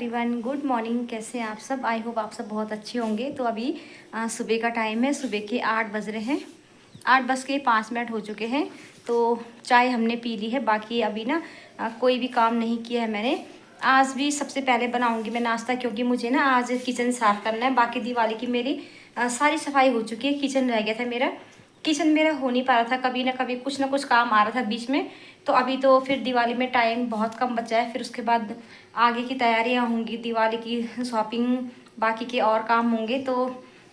Everyone, good morning. कैसे हैं आप सब? आई होप आप सब बहुत अच्छे होंगे। तो अभी सुबह का टाइम है, सुबह के 8 बज रहे हैं। 8 बज के 5 मिनट हो चुके हैं। तो चाय हमने पी ली है। बाकी अभी ना कोई भी काम नहीं किया है मैंने। आज भी सबसे पहले बनाऊंगी मैं नाश्ता, क्योंकि मुझे ना आज किचन साफ़ करना है। बाकी दिवाली की मेरी सारी सफाई हो चुकी है। किचन रह गया था मेरा। किचन मेरा हो नहीं पा रहा था, कभी ना कभी कुछ ना कुछ काम आ रहा था बीच में। तो अभी तो फिर दिवाली में टाइम बहुत कम बचा है। फिर उसके बाद आगे की तैयारियां होंगी, दिवाली की शॉपिंग, बाकी के और काम होंगे। तो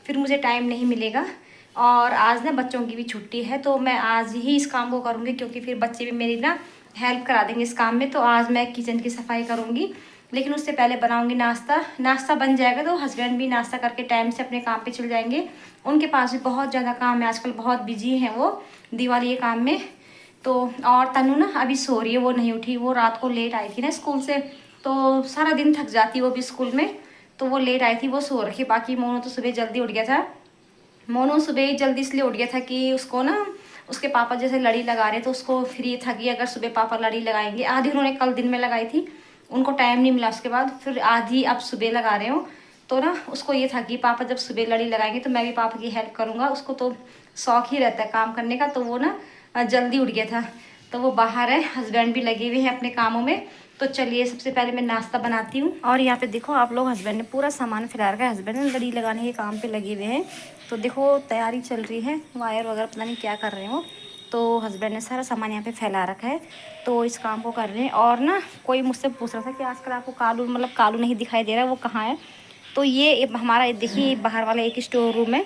फिर मुझे टाइम नहीं मिलेगा। और आज ना बच्चों की भी छुट्टी है, तो मैं आज ही इस काम को करूँगी, क्योंकि फिर बच्चे भी मेरी ना हेल्प करा देंगे इस काम में। तो आज मैं किचन की सफाई करूँगी, लेकिन उससे पहले बनाऊँगी नाश्ता। नाश्ता बन जाएगा तो हस्बैंड भी नाश्ता करके टाइम से अपने काम पे चल जाएंगे। उनके पास भी बहुत ज़्यादा काम है, आजकल बहुत बिजी हैं वो दिवाली के काम में। तो और तनु ना अभी सो रही है, वो नहीं उठी। वो रात को लेट आई थी ना स्कूल से, तो सारा दिन थक जाती है वो भी स्कूल में। तो वो लेट आई थी, वो सो रखी। बाकी मोनू तो सुबह जल्दी उठ गया था। मोनू सुबह जल्दी इसलिए उठ गया था कि उसको ना उसके पापा जैसे लड़ी लगा रहे, तो उसको फिर ये था कि अगर सुबह पापा लड़ी लगाएंगे। आधी उन्होंने कल दिन में लगाई थी, उनको टाइम नहीं मिला। उसके बाद फिर आधी अब सुबह लगा रहे हो। तो ना उसको ये था कि पापा जब सुबह लड़ी लगाएंगे तो मैं भी पापा की हेल्प करूँगा। उसको तो शौक ही रहता है काम करने का। तो वो ना जल्दी उठ गया था। तो वो बाहर है, हस्बैंड भी लगे हुए हैं अपने कामों में। तो चलिए सबसे पहले मैं नाश्ता बनाती हूँ। और यहाँ पे देखो आप लोग, हस्बैंड ने पूरा सामान फैला रखा है। हस्बैंड ने लड़ी लगाने के काम पे लगे हुए हैं। तो देखो तैयारी चल रही है, वायर वगैरह पता नहीं क्या कर रहे हो। तो हस्बैंड ने सारा सामान यहाँ पे फैला रखा है, तो इस काम को कर रहे हैं। और ना कोई मुझसे पूछ रहा था कि आजकल आपको कालू, मतलब कालू नहीं दिखाई दे रहा, वो कहाँ है। तो ये हमारा देखिए बाहर वाला एक स्टोर रूम है।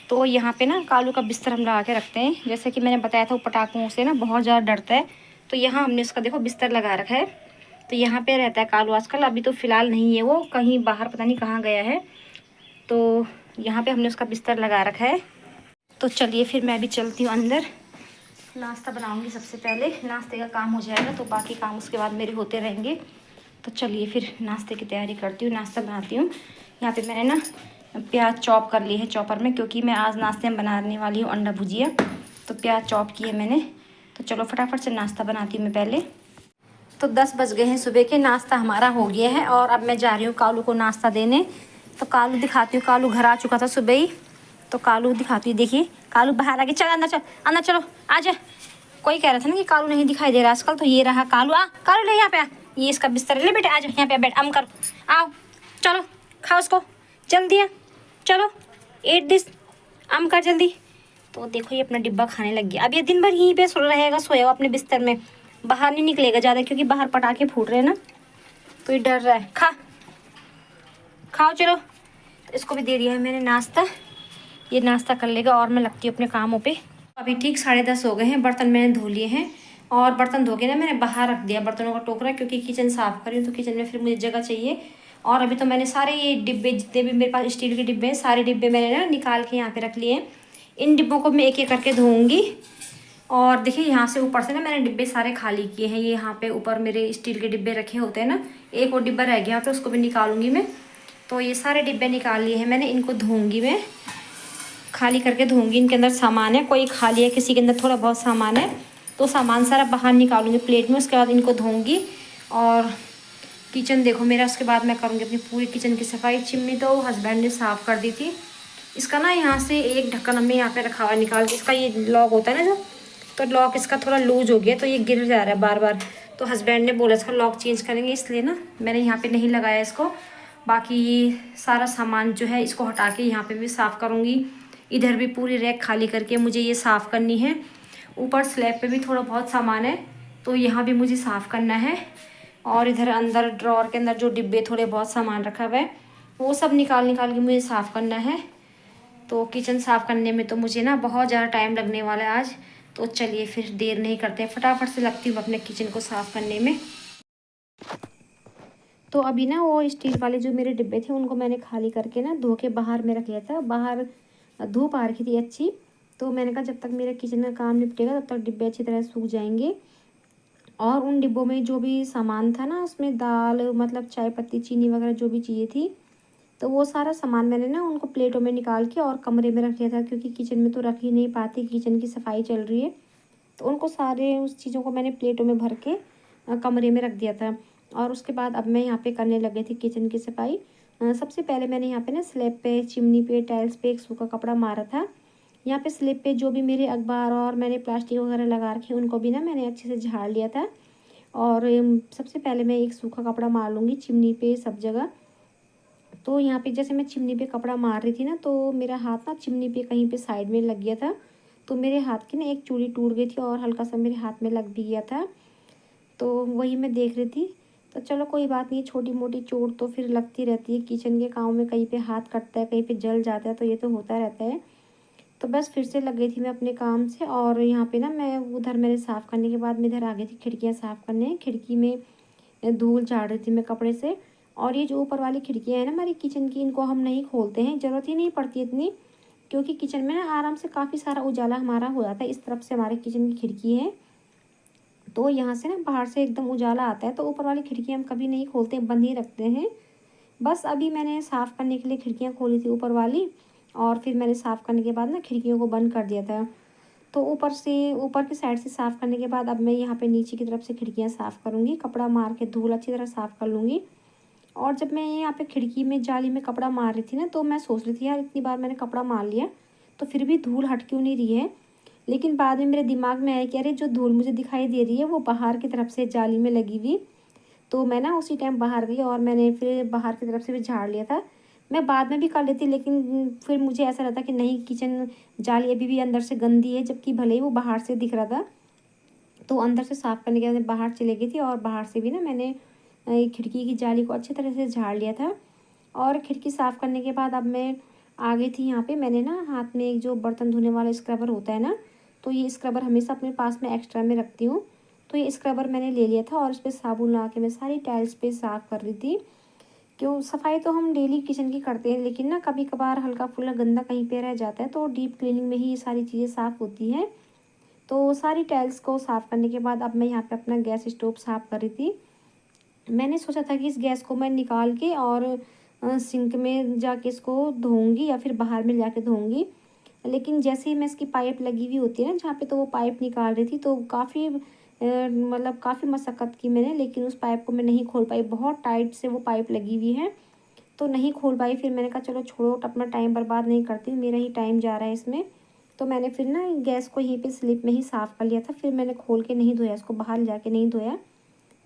तो यहाँ पे ना कालू का बिस्तर हम लगा के रखते हैं। जैसे कि मैंने बताया था, वो पटाखों से ना बहुत ज़्यादा डरता है। तो यहाँ हमने उसका देखो बिस्तर लगा रखा है। तो यहाँ पे रहता है कालू आजकल। अभी तो फ़िलहाल नहीं है, वो कहीं बाहर पता नहीं कहाँ गया है। तो यहाँ पे हमने उसका बिस्तर लगा रखा है। तो चलिए फिर मैं भी चलती हूँ अंदर। नाश्ता बनाऊँगी सबसे पहले। नाश्ते का काम हो जाएगा तो बाकी काम उसके बाद मेरे होते रहेंगे। तो चलिए फिर नाश्ते की तैयारी करती हूँ, नाश्ता बनाती हूँ। यहाँ पे मैंने ना प्याज चॉप कर ली है चॉपर में, क्योंकि मैं आज नाश्ते में बनाने वाली हूँ अंडा भुजिया। तो प्याज चॉप की है मैंने। तो चलो फटाफट से नाश्ता बनाती हूँ मैं पहले। तो 10 बज गए हैं सुबह के। नाश्ता हमारा हो गया है और अब मैं जा रही हूँ कालू को नाश्ता देने। तो कालू दिखाती हूँ, कालू घर आ चुका था सुबह ही। तो कालू दिखाती हूँ, देखिए कालू बाहर आ गया। चल अंदर, चल अंदर, चलो आ जा। कोई कह रहा था ना कि कालू नहीं दिखाई दे रहा आजकल, तो ये रहा कालू। आ कालू, ले यहाँ पे आ। ये इसका बिस्तर ले बेटे, आ जा यहाँ पे बैठ, अम कर। आओ चलो खाओ उसको, जल्दी आ चलो, एट दिस, अम कर जल्दी। तो देखो ये अपना डिब्बा खाने लग गया। अब ये दिन भर यहीं पे सो रहेगा, सोया हुआ अपने बिस्तर में, बाहर नहीं निकलेगा ज़्यादा, क्योंकि बाहर पटाखे फूट रहे हैं ना। तो ये डर रहा है। खाओ चलो। तो इसको भी दे दिया है मैंने नाश्ता। ये नाश्ता कर लेगा और मैं लगती हूँ अपने कामों पे। अभी ठीक 10:30 हो गए हैं। बर्तन मैंने धो लिए हैं और बर्तन धो के ना मैंने बाहर रख दिया बर्तनों का टोकरा, क्योंकि किचन साफ़ कर रही हूँ तो किचन में फिर मुझे जगह चाहिए। और अभी तो मैंने सारे ये डिब्बे, जितने भी मेरे पास स्टील के डिब्बे हैं, सारे डिब्बे मैंने ना निकाल के यहाँ पे रख लिए हैं। इन डिब्बों को मैं एक एक करके धोऊँगी। और देखिए यहाँ से ऊपर से ना मैंने डिब्बे सारे खाली किए हैं। ये यहाँ पे ऊपर मेरे स्टील के डिब्बे रखे होते हैं ना, एक और डिब्बा रह गया यहाँ पे, उसको भी निकालूंगी मैं। तो ये सारे डिब्बे निकाल लिए हैं मैंने, इनको धोऊंगी मैं, खाली करके धोऊंगी। इनके अंदर सामान है, कोई खाली है, किसी के अंदर थोड़ा बहुत सामान है। तो सामान सारा बाहर निकालूंगी प्लेट में, उसके बाद इनको धोऊंगी। और किचन देखो मेरा, उसके बाद मैं करूँगी अपनी पूरी किचन की सफाई। चिमनी तो हस्बैंड ने साफ़ कर दी थी। इसका ना यहाँ से एक ढक्कन हमने यहाँ पे रखा हुआ है निकाल के, इसका ये लॉक होता है ना जो, तो लॉक इसका थोड़ा लूज हो गया, तो ये गिर जा रहा है बार बार। तो हस्बैंड ने बोला इसका लॉक चेंज करेंगे, इसलिए ना मैंने यहाँ पे नहीं लगाया इसको। बाकी ये सारा सामान जो है इसको हटा के यहाँ पे भी साफ़ करूँगी। इधर भी पूरी रैक खाली करके मुझे ये साफ़ करनी है। ऊपर स्लैब पे भी थोड़ा बहुत सामान है, तो यहाँ भी मुझे साफ़ करना है। और इधर अंदर ड्रॉर के अंदर जो डिब्बे थोड़े बहुत सामान रखा हुआ है, वो सब निकाल निकाल के मुझे साफ़ करना है। तो किचन साफ़ करने में तो मुझे ना बहुत ज़्यादा टाइम लगने वाला है आज। तो चलिए फिर देर नहीं करते, फटाफट से लगती हूँ अपने किचन को साफ़ करने में। तो अभी ना वो स्टील वाले जो मेरे डिब्बे थे उनको मैंने खाली करके ना धो के बाहर में रख लिया था। बाहर धूप आ रखी थी अच्छी, तो मैंने कहा जब तक मेरा किचन का काम निपटेगा तब तक डिब्बे अच्छी तरह सूख जाएंगे। और उन डिब्बों में जो भी सामान था ना, उसमें दाल, मतलब चाय पत्ती, चीनी वगैरह जो भी चीज़ें थी, तो वो सारा सामान मैंने ना उनको प्लेटों में निकाल के और कमरे में रख लिया था, क्योंकि किचन में तो रख ही नहीं पाती, किचन की सफाई चल रही है। तो उनको सारे उस चीज़ों को मैंने प्लेटों में भर के कमरे में रख दिया था। और उसके बाद अब मैं यहाँ पे करने लग गई थी किचन की सफाई। सबसे पहले मैंने यहाँ पे ना स्लैब पे, चिमनी पे, टाइल्स पे एक सूखा कपड़ा मारा था। यहाँ पे स्लैब पे जो भी मेरे अखबार और मैंने प्लास्टिक वगैरह लगा रखे उनको भी ना मैंने अच्छे से झाड़ लिया था। और सबसे पहले मैं एक सूखा कपड़ा मार लूँगी चिमनी पे सब जगह। तो यहाँ पे जैसे मैं चिमनी पे कपड़ा मार रही थी ना, तो मेरा हाथ ना चिमनी पे कहीं पे साइड में लग गया था। तो मेरे हाथ की ना एक चूड़ी टूट गई थी और हल्का सा मेरे हाथ में लग भी गया था। तो वही मैं देख रही थी। तो चलो कोई बात नहीं, छोटी मोटी चोट तो फिर लगती रहती है किचन के काम में, कहीं पे हाथ कटता है, कहीं पे जल जाता है, तो ये तो होता रहता है। तो बस फिर से लग गई थी मैं अपने काम से। और यहाँ पे ना मैं उधर मेरे साफ़ करने के बाद मैं इधर आ गई थी खिड़कियाँ साफ़ करने। खिड़की में धूल झाड़ रही थी मैं कपड़े से। और ये जो ऊपर वाली खिड़कियाँ हैं ना हमारी किचन की, इनको हम नहीं खोलते हैं, ज़रूरत ही नहीं पड़ती इतनी, क्योंकि किचन में ना आराम से काफ़ी सारा उजाला हमारा हो जाता है। इस तरफ से हमारे किचन की खिड़की है, तो यहाँ से ना बाहर से एकदम उजाला आता है। तो ऊपर वाली खिड़कियाँ हम कभी नहीं खोलते, बंद ही रखते हैं। बस अभी मैंने साफ़ करने के लिए खिड़कियाँ खोली थी ऊपर वाली, और फिर मैंने साफ़ करने के बाद ना खिड़कियों को बंद कर दिया था। तो ऊपर की साइड से साफ़ करने के बाद अब मैं यहाँ पे नीचे की तरफ से खिड़कियाँ साफ़ करूँगी, कपड़ा मार के धूल अच्छी तरह साफ़ कर लूँगी। और जब मैं यहाँ पे खिड़की में जाली में कपड़ा मार रही थी ना, तो मैं सोच रही थी यार इतनी बार मैंने कपड़ा मार लिया तो फिर भी धूल हट क्यों नहीं रही है। लेकिन बाद में मेरे दिमाग में आया कि अरे जो धूल मुझे दिखाई दे रही है वो बाहर की तरफ से जाली में लगी हुई। तो मैं ना उसी टाइम बाहर गई और मैंने फिर बाहर की तरफ से भी झाड़ लिया था। मैं बाद में भी कर लेती, लेकिन फिर मुझे ऐसा रहता कि नहीं, किचन जाली अभी भी अंदर से गंदी है, जबकि भले ही वो बाहर से दिख रहा था। तो अंदर से साफ़ करने के बाद मैं बाहर चली गई थी और बाहर से भी ना मैंने खिड़की की जाली को अच्छी तरह से झाड़ लिया था। और खिड़की साफ़ करने के बाद अब मैं आ गई थी यहाँ पे। मैंने ना हाथ में एक जो बर्तन धोने वाला स्क्रबर होता है ना, तो ये स्क्रबर हमेशा अपने पास में एक्स्ट्रा में रखती हूँ। तो ये स्क्रबर मैंने ले लिया था और इस पर साबुन लगा के मैं सारी टाइल्स पे साफ़ कर रही थी। क्यों, सफाई तो हम डेली किचन की करते हैं, लेकिन ना कभी कभार हल्का फुल्का गंदा कहीं पे रह जाता है, तो डीप क्लीनिंग में ही ये सारी चीज़ें साफ़ होती हैं। तो सारी टाइल्स को साफ़ करने के बाद अब मैं यहाँ पे अपना गैस स्टोव साफ़ कर रही थी। मैंने सोचा था कि इस गैस को मैं निकाल के और सिंक में जाके इसको धोऊंगी या फिर बाहर में जाके धोऊंगी। लेकिन जैसे ही मैं इसकी पाइप लगी हुई होती है ना जहाँ पे, तो वो पाइप निकाल रही थी, तो काफ़ी मतलब काफ़ी मशक्क़त की मैंने, लेकिन उस पाइप को मैं नहीं खोल पाई। बहुत टाइट से वो पाइप लगी हुई है, तो नहीं खोल पाई। फिर मैंने कहा चलो छोड़ो, अपना टाइम बर्बाद नहीं करती हूँ, मेरा ही टाइम जा रहा है इसमें। तो मैंने फिर ना गैस को यहीं पे स्लिप में ही साफ़ कर लिया था। फिर मैंने खोल के नहीं धोया इसको, बाहर जाके नहीं धोया।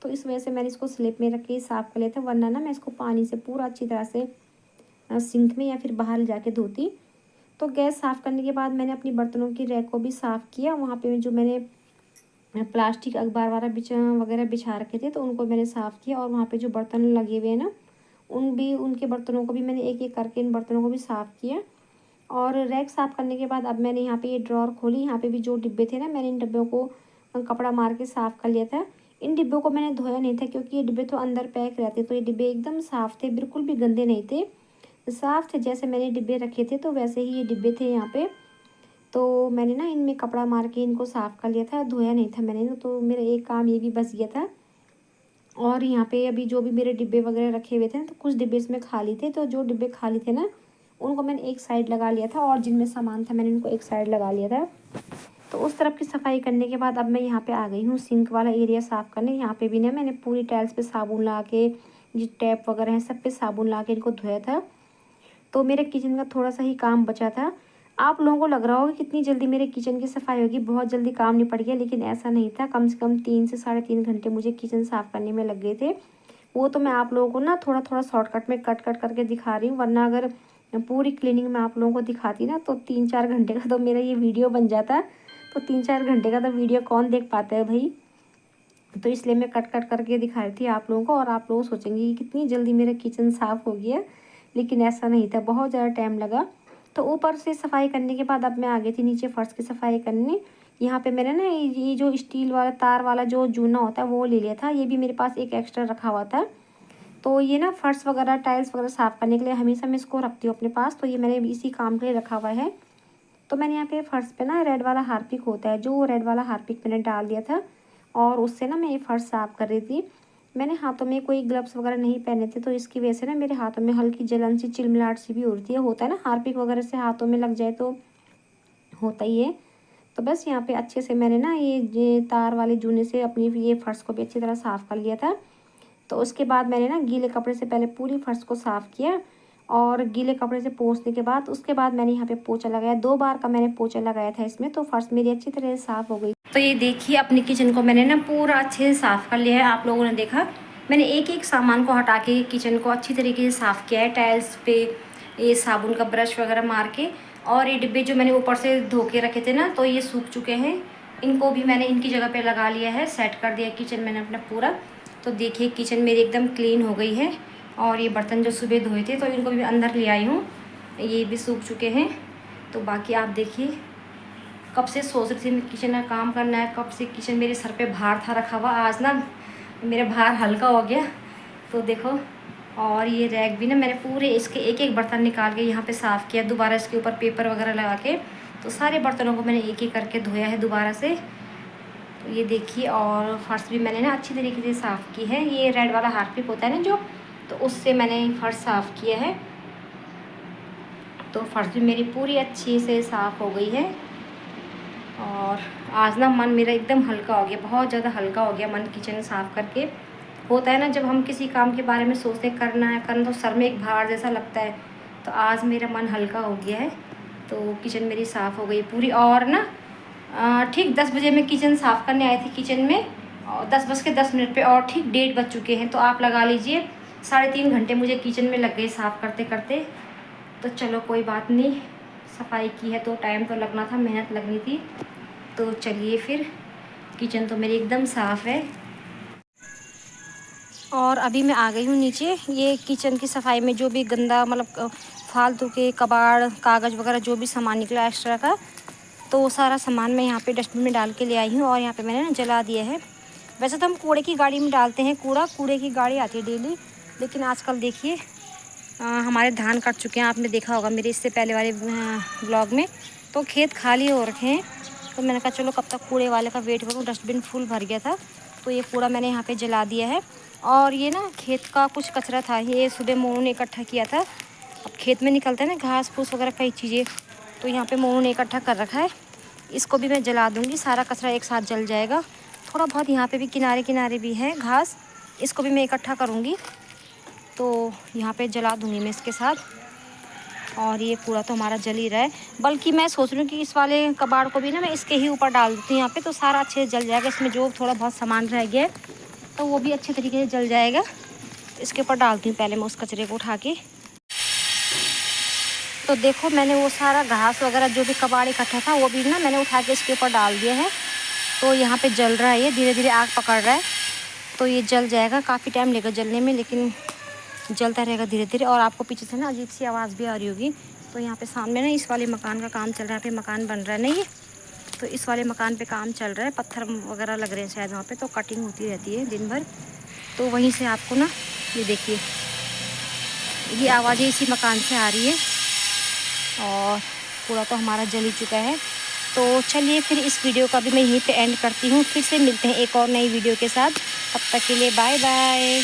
तो इस वजह से मैंने इसको स्लिप में रख के ही साफ़ कर लिया था, वरना ना मैं इसको पानी से पूरा अच्छी तरह से सिंक में या फिर बाहर जाके धोती। तो गैस साफ़ करने के बाद मैंने अपनी बर्तनों की रैक को भी साफ़ किया। वहाँ पे जो मैंने प्लास्टिक अखबार वाला वगैरह बिछा रखे थे, तो उनको मैंने साफ़ किया। और वहाँ पे जो बर्तन लगे हुए हैं ना, उनके बर्तनों को भी मैंने एक एक करके इन बर्तनों को भी साफ़ किया। और रैक साफ़ करने के बाद अब मैंने यहाँ पे ये ड्रॉर खोली। यहाँ पे भी जो डिब्बे थे ना, मैंने इन डिब्बों को कपड़ा मार के साफ़ कर लिया था। इन डिब्बों को मैंने धोया नहीं था, क्योंकि ये डिब्बे तो अंदर पैक रहते, तो ये डिब्बे एकदम साफ़ थे, बिल्कुल भी गंदे नहीं थे, साफ़ थे। जैसे मैंने डिब्बे रखे थे तो वैसे ही ये डिब्बे थे यहाँ पे। तो मैंने ना इनमें कपड़ा मार के इनको साफ़ कर लिया था, धोया नहीं था मैंने, तो मेरा एक काम ये भी बच गया था। और यहाँ पे अभी जो भी मेरे डिब्बे वगैरह रखे हुए थे ना, तो कुछ डिब्बे इसमें खाली थे, तो जो डिब्बे खाली थे ना उनको मैंने एक साइड लगा लिया था, और जिनमें सामान था मैंने उनको एक साइड लगा लिया था। तो उस तरफ की सफाई करने के बाद अब मैं यहाँ पे आ गई हूँ सिंक वाला एरिया साफ़ करने। यहाँ पे भी ना मैंने पूरी टाइल्स पे साबुन लगा के, जो टैप वगैरह है सब पे साबुन लगा के इनको धोया था। तो मेरे किचन का थोड़ा सा ही काम बचा था। आप लोगों को लग रहा होगा कितनी जल्दी मेरे किचन की सफाई होगी, बहुत जल्दी काम निपट गया, लेकिन ऐसा नहीं था। कम से कम 3 से 3.5 घंटे मुझे किचन साफ़ करने में लग गए थे। वो तो मैं आप लोगों को ना थोड़ा थोड़ा शॉर्टकट में कट कट करके दिखा रही हूँ, वरना अगर पूरी क्लीनिंग में आप लोगों को दिखाती ना, तो 3-4 घंटे का तो मेरा ये वीडियो बन जाता। तो 3-4 घंटे का तो वीडियो कौन देख पाता है भाई। तो इसलिए मैं कट कट करके दिखा रही थी आप लोगों को, और आप लोग सोचेंगे कि कितनी जल्दी मेरा किचन साफ़ हो गया, लेकिन ऐसा नहीं था, बहुत ज़्यादा टाइम लगा। तो ऊपर से सफाई करने के बाद अब मैं आ गई थी नीचे फर्श की सफाई करने। यहाँ पे मैंने ना ये जो स्टील वाला तार वाला जो जूना होता है वो ले लिया था, ये भी मेरे पास एक एक्स्ट्रा रखा हुआ था। तो ये ना फर्श वगैरह टाइल्स वगैरह साफ़ करने के लिए हमेशा मैं इसको रखती हूँ अपने पास, तो ये मैंने इसी काम के लिए रखा हुआ है। तो मैंने यहाँ पे फर्श पे ना रेड वाला हार्पिक होता है, जो रेड वाला हार्पिक मैंने डाल दिया था, और उससे ना मैं ये फर्श साफ़ कर रही थी। मैंने हाथों में कोई ग्लव्स वगैरह नहीं पहने थे, तो इसकी वजह से ना मेरे हाथों में हल्की जलन सी, चिलमिलाहट सी भी होती है। होता है ना, हार्पिक वगैरह से हाथों में लग जाए तो होता ही है। तो बस यहाँ पे अच्छे से मैंने ना ये तार वाले जूने से अपनी ये फर्श को भी अच्छी तरह साफ़ कर लिया था। तो उसके बाद मैंने ना गीले कपड़े से पहले पूरी फर्श को साफ़ किया और गीले कपड़े से पोंछने के बाद उसके बाद मैंने यहाँ पे पोछा लगाया। 2 बार का मैंने पोछा लगाया था इसमें, तो फर्श मेरी अच्छी तरह से साफ़ हो गई। तो ये देखिए अपनी किचन को मैंने ना पूरा अच्छे से साफ़ कर लिया है। आप लोगों ने देखा मैंने एक एक सामान को हटा के किचन को अच्छी तरीके से साफ़ किया है। टाइल्स पे ये साबुन का ब्रश वगैरह मार के, और ये डिब्बे जो मैंने ऊपर से धो के रखे थे ना, तो ये सूख चुके हैं। इनको भी मैंने इनकी जगह पे लगा लिया है, सेट कर दिया किचन मैंने अपना पूरा। तो देखिए किचन मेरी एकदम क्लीन हो गई है। और ये बर्तन जो सुबह धोए थे तो इनको भी अंदर ले आई हूँ, ये भी सूख चुके हैं। तो बाकी आप देखिए कब से सोच रही थी मैं किचन का काम करना है, कब से किचन मेरे सर पे भार था रखा हुआ। आज ना मेरा भार हल्का हो गया। तो देखो, और ये रैक भी ना मैंने पूरे इसके एक एक बर्तन निकाल के यहाँ पे साफ़ किया, दोबारा इसके ऊपर पेपर वगैरह लगा के। तो सारे बर्तनों को मैंने एक एक करके धोया है दोबारा से। तो ये देखिए, और फर्श भी मैंने ना अच्छी तरीके से साफ़ की है। ये रेड वाला हार्पिक होता है ना जो, तो उससे मैंने फर्श साफ़ किया है। तो फर्श भी मेरी पूरी अच्छी से साफ़ हो गई है। और आज ना मन मेरा एकदम हल्का हो गया, बहुत ज़्यादा हल्का हो गया मन किचन साफ़ करके। होता है ना जब हम किसी काम के बारे में सोचते करना है तो सर में एक भार जैसा लगता है। तो आज मेरा मन हल्का हो गया है। तो किचन मेरी साफ़ हो गई पूरी। और ना ठीक 10 बजे मैं किचन साफ़ करने आई थी किचन में, और 10:10 पे, और ठीक 1:30 बज चुके हैं। तो आप लगा लीजिए 3.5 घंटे मुझे किचन में लग गए साफ़ करते करते। तो चलो कोई बात नहीं, सफाई की है तो टाइम तो लगना था, मेहनत लगनी थी। तो चलिए फिर, किचन तो मेरी एकदम साफ़ है। और अभी मैं आ गई हूँ नीचे। ये किचन की सफाई में जो भी गंदा मतलब फालतू के कबाड़ कागज़ वगैरह जो भी सामान निकला एक्स्ट्रा का, तो वो सारा सामान मैं यहाँ पे डस्टबिन में डाल के ले आई हूँ। और यहाँ पे मैंने ना जला दिया है। वैसे तो हम कूड़े की गाड़ी में डालते हैं कूड़े की गाड़ी आती है डेली, लेकिन आजकल देखिए हमारे धान कट चुके हैं। आपने देखा होगा मेरे इससे पहले वाले ब्लॉग में, तो खेत खाली हो रखे हैं। तो मैंने कहा चलो कब तक कूड़े वाले का वेट करूँ, डस्टबिन फुल भर गया था। तो ये कूड़ा मैंने यहाँ पे जला दिया है। और ये ना खेत का कुछ कचरा था, ये सुबह मोनू ने इकट्ठा किया था। अब खेत में निकलता है ना घास फूस वगैरह कई चीज़ें, तो यहाँ पे मोनू ने इकट्ठा कर रखा है। इसको भी मैं जला दूँगी, सारा कचरा एक साथ जल जाएगा। थोड़ा बहुत यहाँ पे भी किनारे किनारे भी है घास, इसको भी मैं इकट्ठा करूँगी। तो यहाँ पे जला दूँगी मैं इसके साथ। और ये पूरा तो हमारा जल ही रहा है, बल्कि मैं सोच रही हूँ कि इस वाले कबाड़ को भी ना मैं इसके ही ऊपर डाल देती हूँ यहाँ पे, तो सारा अच्छे से जल जाएगा। इसमें जो थोड़ा बहुत सामान रह गया है तो वो भी अच्छे तरीके से जल जाएगा। इसके ऊपर डालती हूँ पहले मैं उस कचरे को उठा के। तो देखो मैंने वो सारा घास वगैरह जो भी कबाड़ इकट्ठा था वो भी ना मैंने उठा के इसके ऊपर डाल दिया है। तो यहाँ पे जल रहा है, ये धीरे धीरे आग पकड़ रहा है। तो ये जल जाएगा, काफ़ी टाइम लेगा जलने में, लेकिन जलता रहेगा धीरे धीरे। और आपको पीछे से ना अजीब सी आवाज़ भी आ रही होगी। तो यहाँ पे सामने ना इस वाले मकान का काम चल रहा है, पे मकान बन रहा है ना ये, तो इस वाले मकान पे काम चल रहा है। पत्थर वगैरह लग रहे हैं शायद वहाँ पे, तो कटिंग होती रहती है दिन भर। तो वहीं से आपको ना ये देखिए ये आवाज़ें इसी मकान से आ रही है। और पूरा तो हमारा जल ही चुका है। तो चलिए फिर इस वीडियो का भी मैं यहीं पे एंड करती हूँ। फिर से मिलते हैं एक और नई वीडियो के साथ। तब तक के लिए बाय बाय।